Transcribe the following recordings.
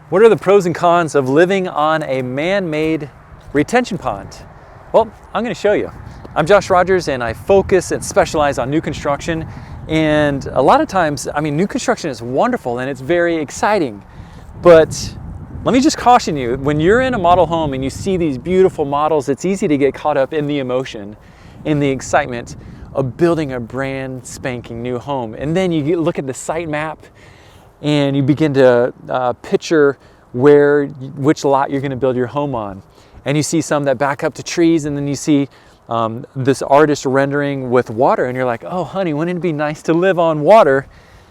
What are the pros and cons of living on a man-made retention pond? Well, I'm going to show you. I'm JoshRogers, and I focus and specialize on new construction. And a lot of times, new construction is wonderful and it's very exciting. But let me just caution you, when you're in a model home and you see these beautiful models, it's easy to get caught up in the emotion, in the excitement of building a brand spanking new home. And then you look at the site map and you begin to picture which lot you're going to build your home on. And you see some that back up to trees, and then you see this artist rendering with water, and you're like, oh honey, wouldn't it be nice to live on water?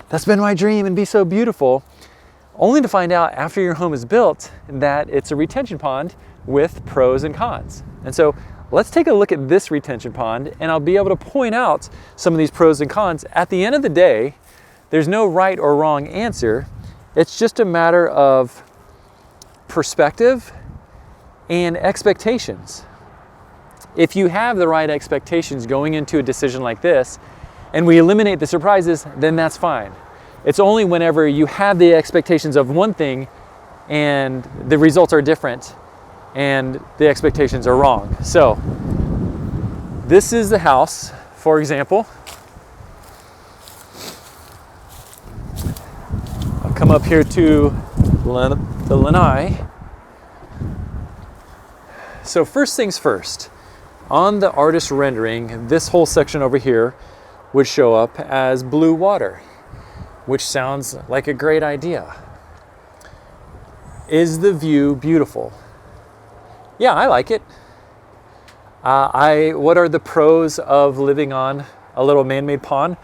That's been my dream and be so beautiful. Only to find out after your home is built that it's a retention pond with pros and cons. And so let's take a look at this retention pond, and I'll be able to point out some of these pros and cons. At the end of the day, there's no right or wrong answer. It's just a matter of perspective and expectations. If you have the right expectations going into a decision like this, and we eliminate the surprises, then that's fine. It's only whenever you have the expectations of one thing and the results are different and the expectations are wrong. So this is the house, for example. I'll come up here to the lanai. So first things first, on the artist rendering, this whole section over here would show up as blue water, which sounds like a great idea. Is the view beautiful? Yeah, I like it. What are the pros of living on a little man-made pond?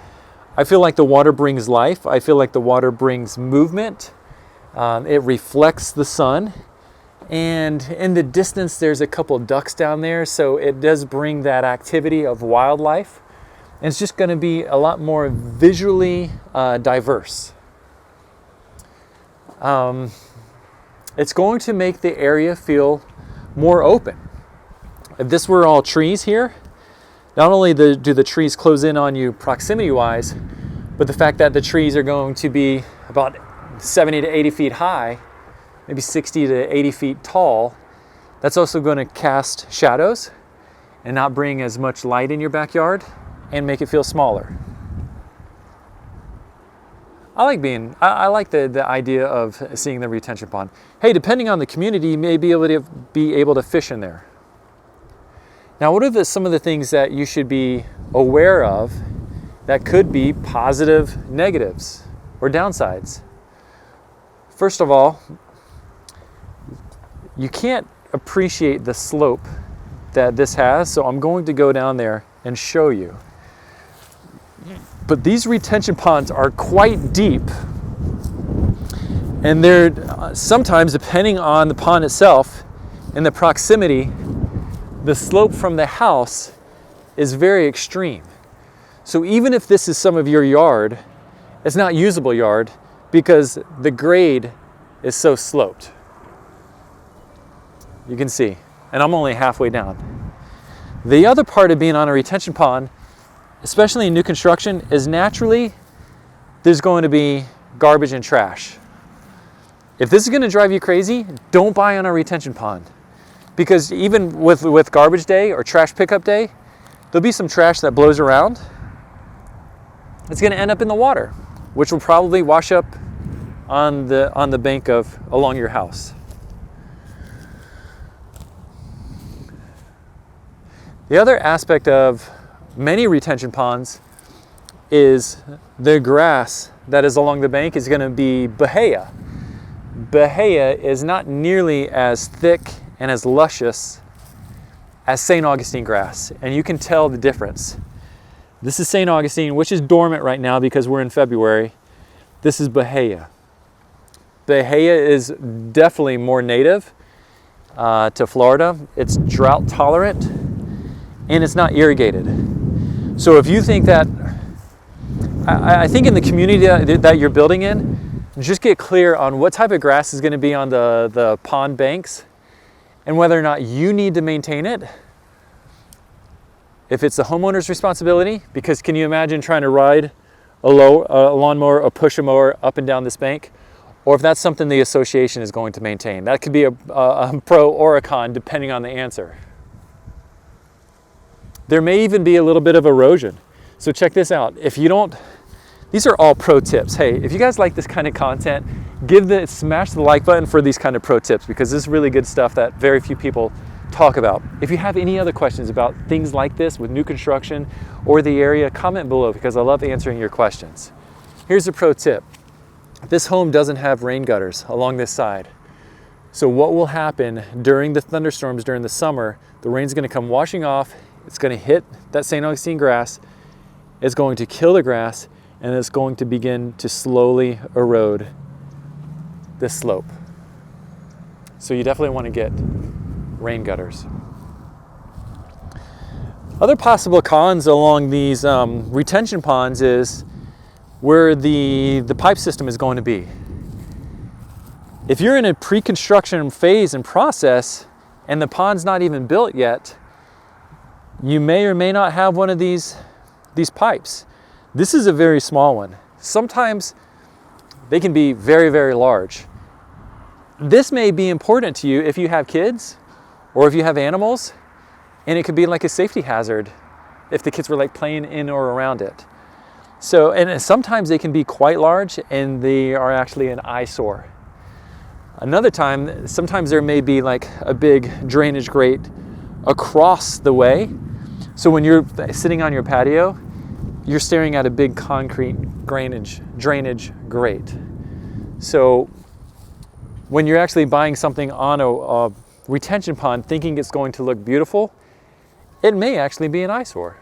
I feel like the water brings life. I feel like the water brings movement. It reflects the sun. And in the distance, there's a couple ducks down there, so it does bring that activity of wildlife. And it's just going to be a lot more visually diverse. It's going to make the area feel more open. If this were all trees here, not only do the trees close in on you proximity-wise, but the fact that the trees are going to be about 70 to 80 feet high, maybe 60 to 80 feet tall, that's also going to cast shadows and not bring as much light in your backyard and make it feel smaller. I like the idea of seeing the retention pond. Hey, depending on the community, you may be able to fish in there. Now, what are some of the things that you should be aware of that could be positive negatives or downsides? First of all, you can't appreciate the slope that this has, so I'm going to go down there and show you. But these retention ponds are quite deep, and they're sometimes, depending on the pond itself and the proximity, the slope from the house is very extreme. So even if this is some of your yard, it's not usable yard because the grade is so sloped. You can see, and I'm only halfway down. The other part of being on a retention pond, especially in new construction, is naturally there's going to be garbage and trash. If this is going to drive you crazy, don't buy on a retention pond. Because even with garbage day or trash pickup day, there'll be some trash that blows around. It's going to end up in the water, which will probably wash up on the bank along your house. The other aspect of many retention ponds is the grass that is along the bank is going to be bahia. Bahia is not nearly as thick and as luscious as St. Augustine grass, and you can tell the difference. This is St. Augustine, which is dormant right now because we're in February. This is bahia. Bahia is definitely more native to Florida. It's drought tolerant, and it's not irrigated. So if you think that, I think in the community that you're building in, just get clear on what type of grass is going to be on the pond banks and whether or not you need to maintain it. If it's the homeowner's responsibility, because can you imagine trying to ride a lawnmower, a push-a-mower up and down this bank? or if that's something the association is going to maintain. That could be a pro or a con depending on the answer. There may even be a little bit of erosion. So check this out. If you don't, these are all pro tips. Hey, if you guys like this kind of content, smash the like button for these kind of pro tips, because this is really good stuff that very few people talk about. If you have any other questions about things like this with new construction or the area, comment below, because I love answering your questions. Here's a pro tip. This home doesn't have rain gutters along this side. So what will happen during the thunderstorms during the summer, the rain's going to come washing off, it's going to hit that St. Augustine grass, it's going to kill the grass, and it's going to begin to slowly erode this slope. So you definitely want to get rain gutters. Other possible cons along these retention ponds is where the pipe system is going to be. If you're in a pre-construction phase and process and the pond's not even built yet, you may or may not have one of these pipes. This is a very small one. Sometimes they can be very, very large. This may be important to you if you have kids or if you have animals, and it could be like a safety hazard if the kids were like playing in or around it. So, and sometimes they can be quite large and they are actually an eyesore. Another time, sometimes there may be like a big drainage grate across the way. So when you're sitting on your patio, you're staring at a big concrete drainage grate. So when you're actually buying something on a retention pond thinking it's going to look beautiful, it may actually be an eyesore.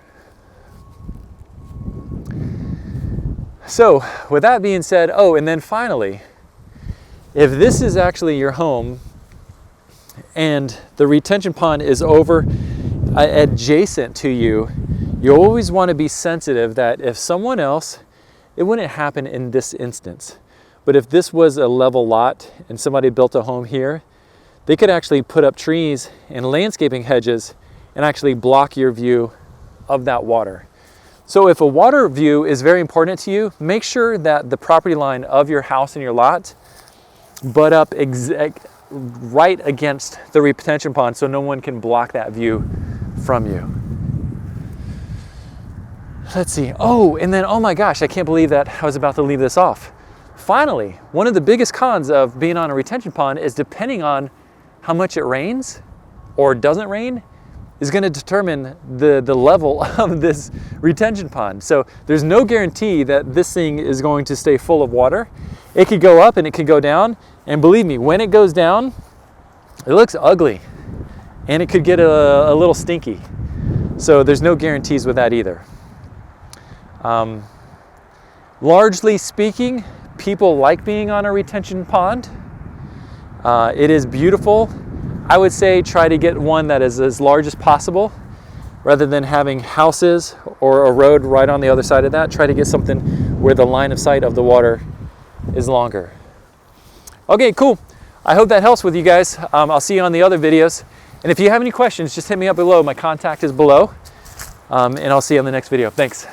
So with that being said, oh, and then finally, if this is actually your home and the retention pond is over adjacent to you, you always want to be sensitive that if someone else, it wouldn't happen in this instance, but if this was a level lot and somebody built a home here, they could actually put up trees and landscaping hedges and actually block your view of that water. So if a water view is very important to you, make sure that the property line of your house and your lot butt up right against the retention pond so no one can block that view from you. Let's see. Oh, and then, oh my gosh, I can't believe that I was about to leave this off. Finally, one of the biggest cons of being on a retention pond is depending on how much it rains or doesn't rain is going to determine the level of this retention pond. So there's no guarantee that this thing is going to stay full of water. It could go up and it could go down. And believe me, when it goes down, it looks ugly and it could get a little stinky. So there's no guarantees with that either. Largely speaking, people like being on a retention pond. It is beautiful. I would say try to get one that is as large as possible rather than having houses or a road right on the other side of that. Try to get something where the line of sight of the water is longer. Okay, cool. I hope that helps with you guys. I'll see you on the other videos. And if you have any questions, just hit me up below. My contact is below. And I'll see you on the next video. Thanks.